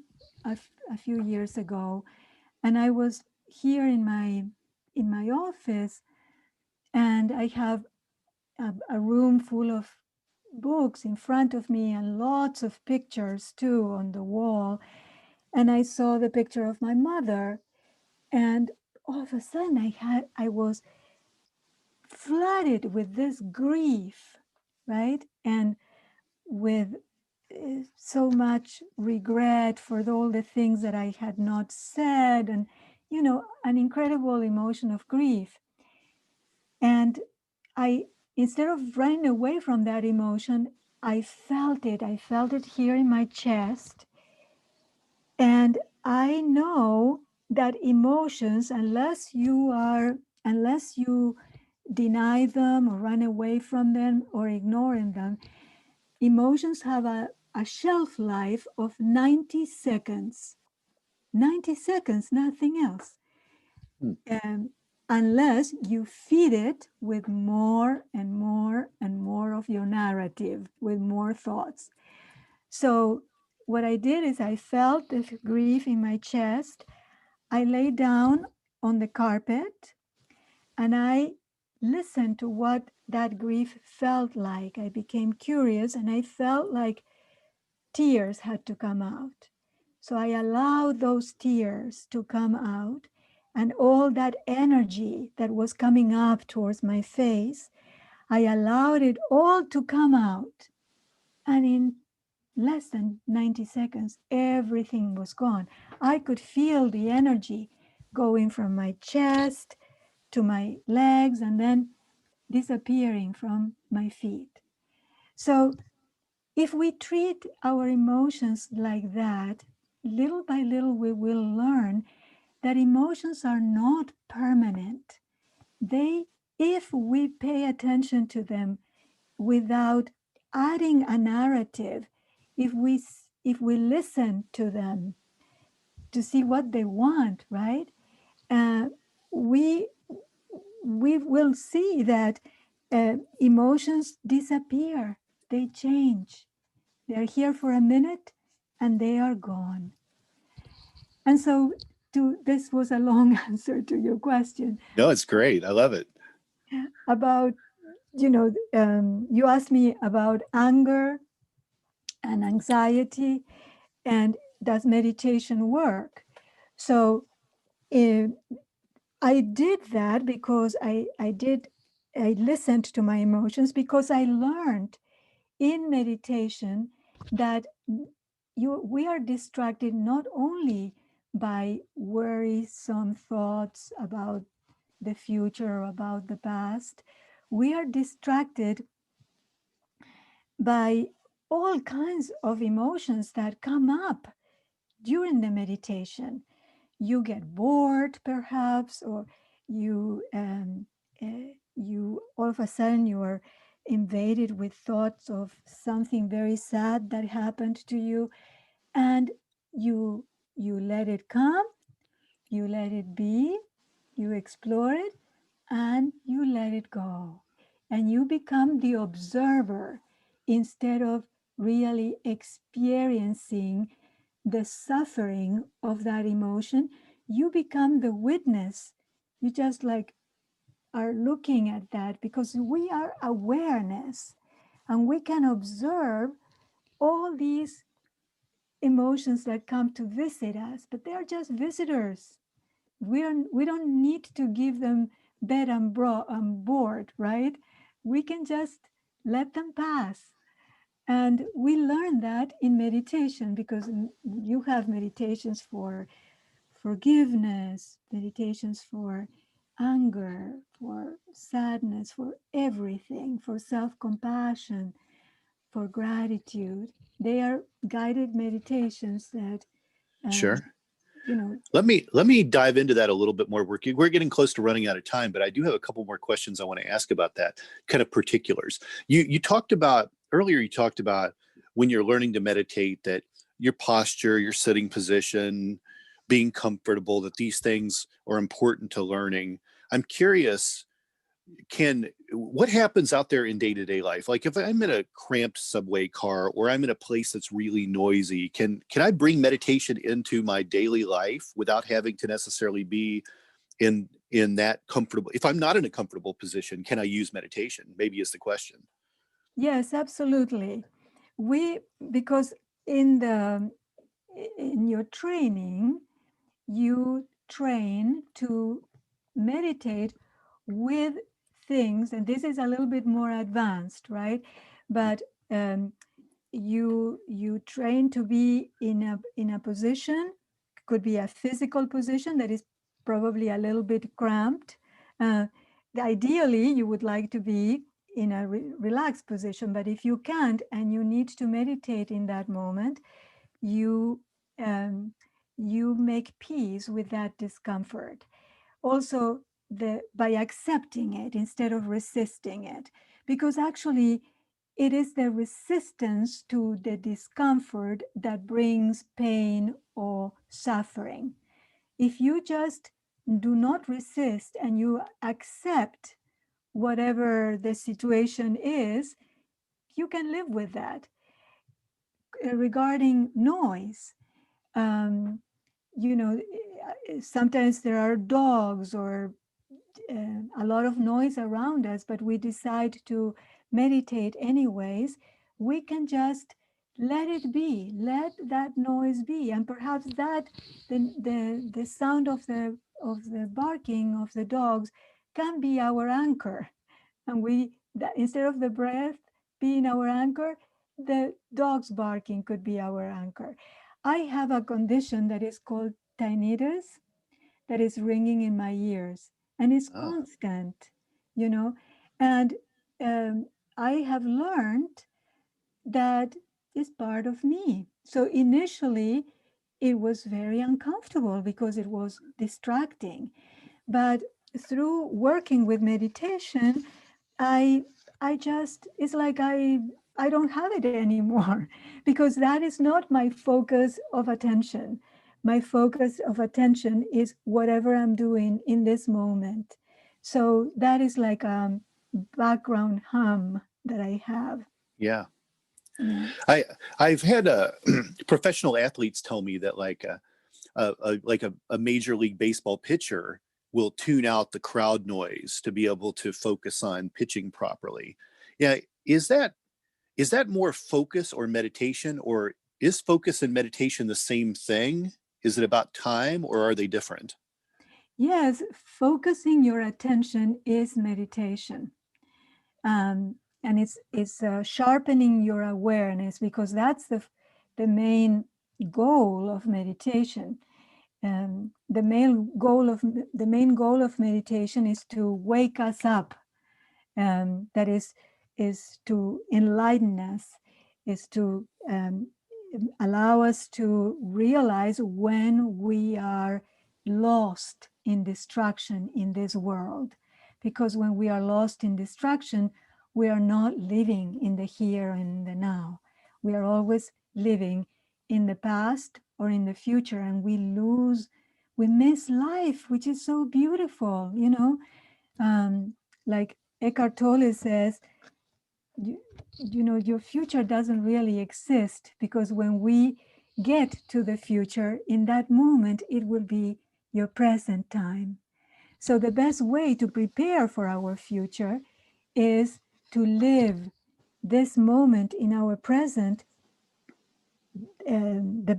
a few years ago, and I was here in my office, and I have a room full of books in front of me and lots of pictures too on the wall. And I saw the picture of my mother, and all of a sudden I was flooded with this grief, right? And with so much regret for all the things that I had not said, and an incredible emotion of grief. And I, instead of running away from that emotion, I felt it. I felt it here in my chest. And I know that emotions, unless you deny them or run away from them or ignoring them, emotions have a shelf life of 90 seconds. 90 seconds, nothing else. Um, unless you feed it with more and more and more of your narrative, with more thoughts. So what I did is I felt the grief in my chest. I lay down on the carpet and I listened to what that grief felt like. I became curious, and I felt like tears had to come out. So I allowed those tears to come out, and all that energy that was coming up towards my face, I allowed it all to come out. And in less than 90 seconds, everything was gone. I could feel the energy going from my chest to my legs and then disappearing from my feet. So if we treat our emotions like that, little by little, we will learn that emotions are not permanent. If we pay attention to them without adding a narrative, if we listen to them to see what they want, right? We we will see that emotions disappear, they change. They're here for a minute and they are gone. And so this was a long answer to your question. No, it's great. I love it. About, you asked me about anger and anxiety and does meditation work? So I did that because I listened to my emotions, because I learned in meditation that we are distracted not only by worrisome thoughts about the future or about the past. We are distracted by all kinds of emotions that come up during the meditation. You get bored, perhaps, or you all of a sudden you are invaded with thoughts of something very sad that happened to you, and you let it come, you let it be, you explore it, and you let it go, and you become the observer instead of really experiencing the suffering of that emotion. You become the witness. You just like are looking at that, because we are awareness and we can observe all these emotions that come to visit us, but they're just visitors. We don't need to give them bed and board, right? We can just let them pass. And we learn that in meditation, because you have meditations for forgiveness, meditations for anger, for sadness, for everything, for self-compassion, for gratitude. They are guided meditations that, Sure. you know, Let me dive into that a little bit more. We're getting close to running out of time, but I do have a couple more questions I want to ask about that, kind of particulars. You talked about earlier, you talked about when you're learning to meditate, that your posture, your sitting position, being comfortable, that these things are important to learning. I'm curious, what happens out there in day-to-day life? Like if I'm in a cramped subway car or I'm in a place that's really noisy, can I bring meditation into my daily life without having to necessarily be in that comfortable? If I'm not in a comfortable position, can I use meditation? Maybe is the question. yes, absolutely. Because in your training, you train to meditate with things, and this is a little bit more advanced, right? But you train to be in a position, could be a physical position that is probably a little bit cramped. Ideally, you would like to be in a relaxed position, but if you can't and you need to meditate in that moment, you you make peace with that discomfort. Also, by accepting it instead of resisting it, because actually it is the resistance to the discomfort that brings pain or suffering. If you just do not resist and you accept whatever the situation is, you can live with that. Regarding noise, um, sometimes there are dogs or a lot of noise around us, but we decide to meditate anyways. We can just let it be, let that noise be, and perhaps that the sound of the barking of the dogs can be our anchor, and instead of the breath being our anchor, the dog's barking could be our anchor. I have a condition that is called tinnitus, that is ringing in my ears, and it's Oh, constant, you know, and I have learned that is part of me. So initially, it was very uncomfortable because it was distracting. But through working with meditation, I I just it's like I don't have it anymore because that is not my focus of attention. My focus of attention is whatever I'm doing in this moment. So that is like a background hum that I have. yeah. Yeah. I've had professional athletes tell me that a major league baseball pitcher will tune out the crowd noise to be able to focus on pitching properly. Yeah, is that more focus or meditation, or is focus and meditation the same thing? Is it about time, or are they different? Yes, focusing your attention is meditation. And it's sharpening your awareness, because that's the main goal of meditation. The main goal of meditation is to wake us up. That is to enlighten us, is to allow us to realize when we are lost in distraction in this world. Because when we are lost in distraction, we are not living in the here and the now. We are always living in the past or in the future, and we miss life, which is so beautiful, you know. Like Eckhart Tolle says, you, you know, your future doesn't really exist, because when we get to the future, in that moment, it will be your present time. So the best way to prepare for our future is to live this moment in our present the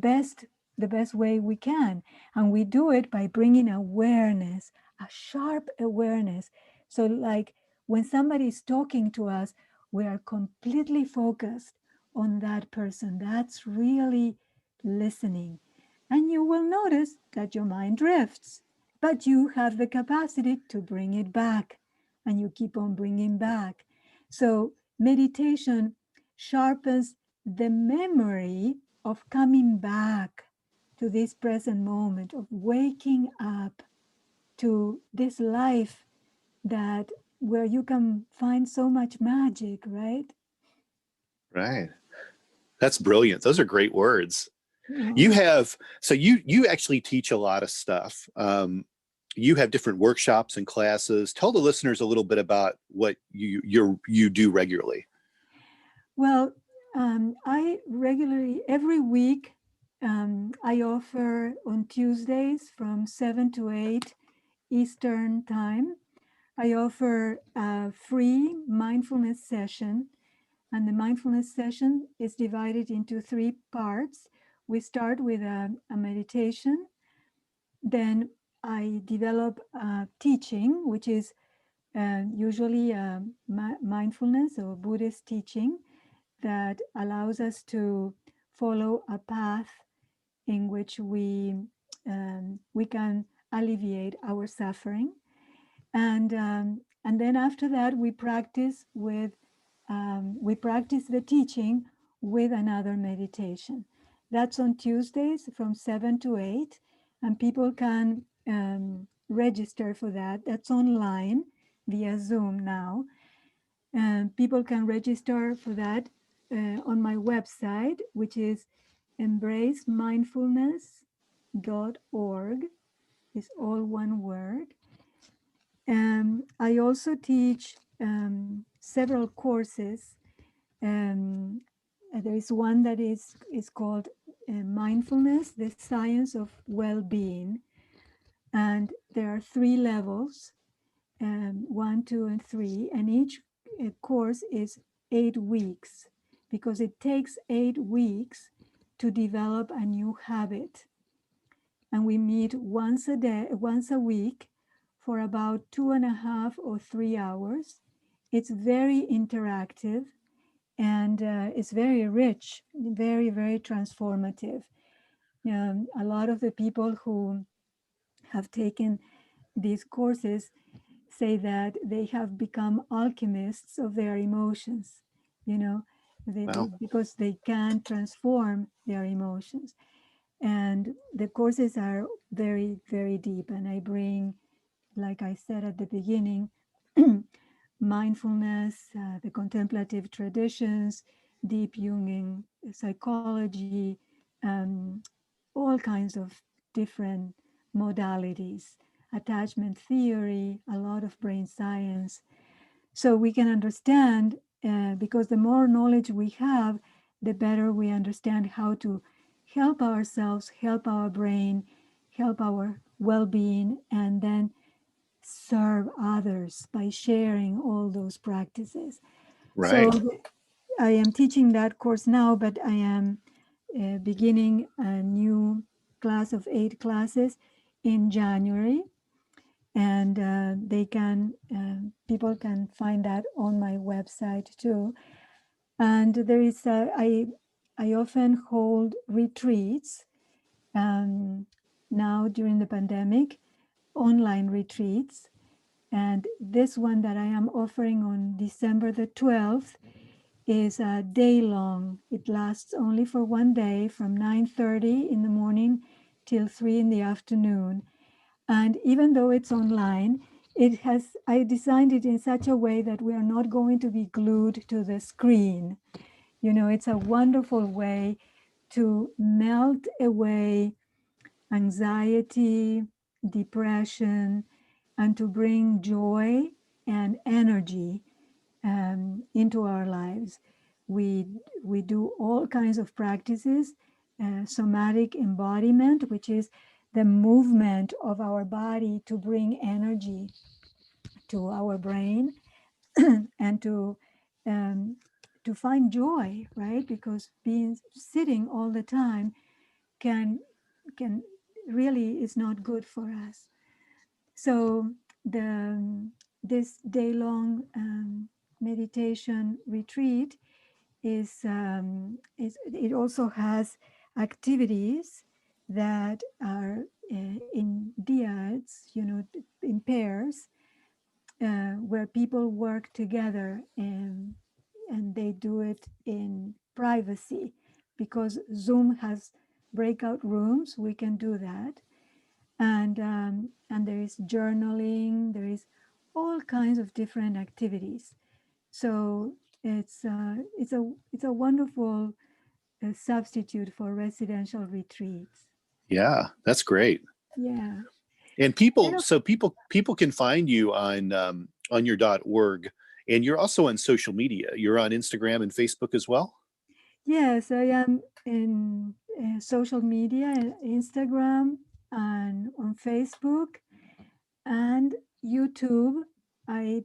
best way we can, and we do it by bringing awareness, a sharp awareness. So like when somebody is talking to us, we are completely focused on that person. That's really listening. And you will notice that your mind drifts, but you have the capacity to bring it back, and you keep on bringing back. So meditation sharpens the memory of coming back to this present moment, of waking up to this life that where you can find so much magic, right? Right. That's brilliant. Those are great words. You Oh, have so you actually teach a lot of stuff. You have different workshops and classes. Tell the listeners a little bit about what you do regularly. well, I regularly, every week, I offer on Tuesdays from 7 to 8 Eastern Time. I offer a free mindfulness session, and the mindfulness session is divided into 3 parts. We start with a meditation, then I develop a teaching, which is usually mindfulness or Buddhist teaching that allows us to follow a path in which we can alleviate our suffering. And then after that, we practice the teaching with another meditation. That's on Tuesdays from 7 to 8, and people can register for that. That's online via Zoom now. And people can register for that on my website, which is embracemindfulness.org. It's all one word. I also teach several courses. There is one that is called Mindfulness, the Science of Well-Being. And there are 3 levels, 1, 2, and 3. And each course is 8 weeks. because it takes 8 weeks to develop a new habit. And we meet once a week for about 2.5 or 3 hours. It's very interactive, and it's very rich, very, very transformative. A lot of the people who have taken these courses say that they have become alchemists of their emotions, you know, Wow. because they can transform their emotions. And the courses are very, very deep. And I bring, like I said at the beginning, mindfulness, the contemplative traditions, deep Jungian psychology, um, all kinds of different modalities, attachment theory, a lot of brain science. So we can understand, because the more knowledge we have, the better we understand how to help ourselves, help our brain, help our well-being, and then serve others by sharing all those practices. So Right. I am teaching that course now, but I am beginning a new class of 8 classes in January, and people can find that on my website too. And there is I often hold retreats, now during the pandemic, online retreats. And this one that I am offering on December the 12th is a day long. It lasts only for one day from 9:30 in the morning till 3 in the afternoon. And even though it's online, I designed it in such a way that we are not going to be glued to the screen. It's a wonderful way to melt away anxiety, depression, and to bring joy and energy into our lives. We do all kinds of practices, somatic embodiment, which is the movement of our body to bring energy to our brain and um, to find joy, right? Because being sitting all the time can really is not good for us. So this day-long meditation retreat it also has activities that are in dyads, in pairs, where people work together, and they do it in privacy. Because Zoom has breakout rooms, we can do that. And there is journaling, there is all kinds of different activities. So it's a wonderful substitute for residential retreats. Yeah, that's great. Yeah. And people can find you on your .org, and you're also on social media. You're on Instagram and Facebook as well. Yes, I am in social media, Instagram and on Facebook and YouTube. I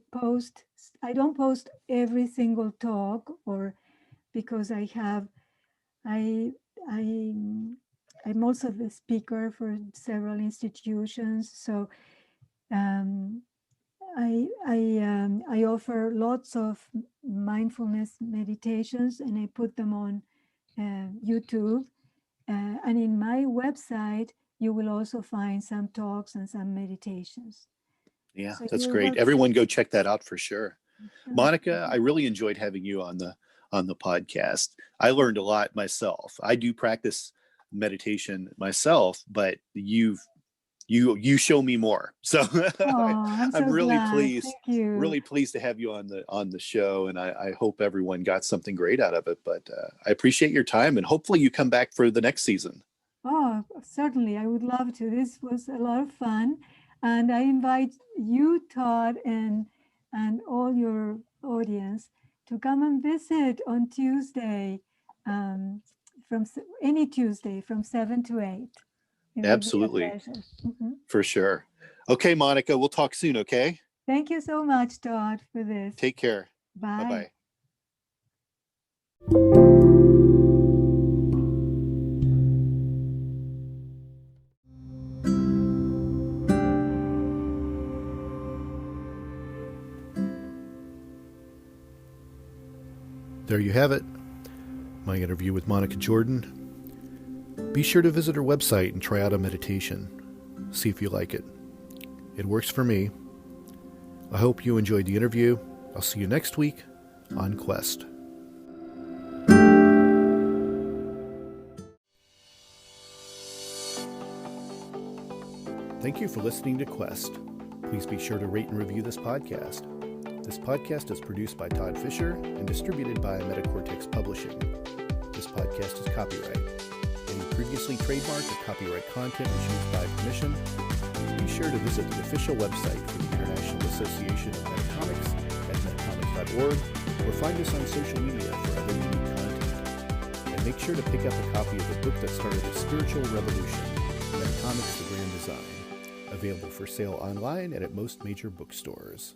don't post every single talk, or because I, I, I'm also the speaker for several institutions. So um, I offer lots of mindfulness meditations, and I put them on YouTube. And in my website, you will also find some talks and some meditations. Yeah, So that's your great. Everyone website, go check that out for sure. sure. Monica, I really enjoyed having you on the podcast. I learned a lot myself. I do practice meditation myself, but you show me more. So Oh, I'm I'm so glad. Thank you. really pleased to have you on the show, and I hope everyone got something great out of it. But I appreciate your time, and hopefully you come back for the next season. Oh, certainly. I would love to. This was a lot of fun. And I invite you, Todd, and all your audience to come and visit on Tuesday, um, any Tuesday from 7 to 8. It will be a Absolutely, pleasure. Mhm. for sure. Okay, Monica, we'll talk soon. Okay, Thank you so much, Todd, for this. take care. Bye Bye. bye. There you have it, my interview with Monica Jordan. Be sure to visit her website and try out a meditation. See if you like it. It works for me. I hope you enjoyed the interview. I'll see you next week on Quest. Thank you for listening to Quest. Please be sure to rate and review this podcast. This podcast is produced by Todd Fischer and distributed by Metacortex Publishing. This podcast is copyright. Any previously trademarked or copyright content is used by permission. Be sure to visit the official website for the International Association of Metacomics at metacomics.org or find us on social media for other unique content. And make sure to pick up a copy of the book that started a spiritual revolution, Metacomics: The Grand Design, available for sale online and at most major bookstores.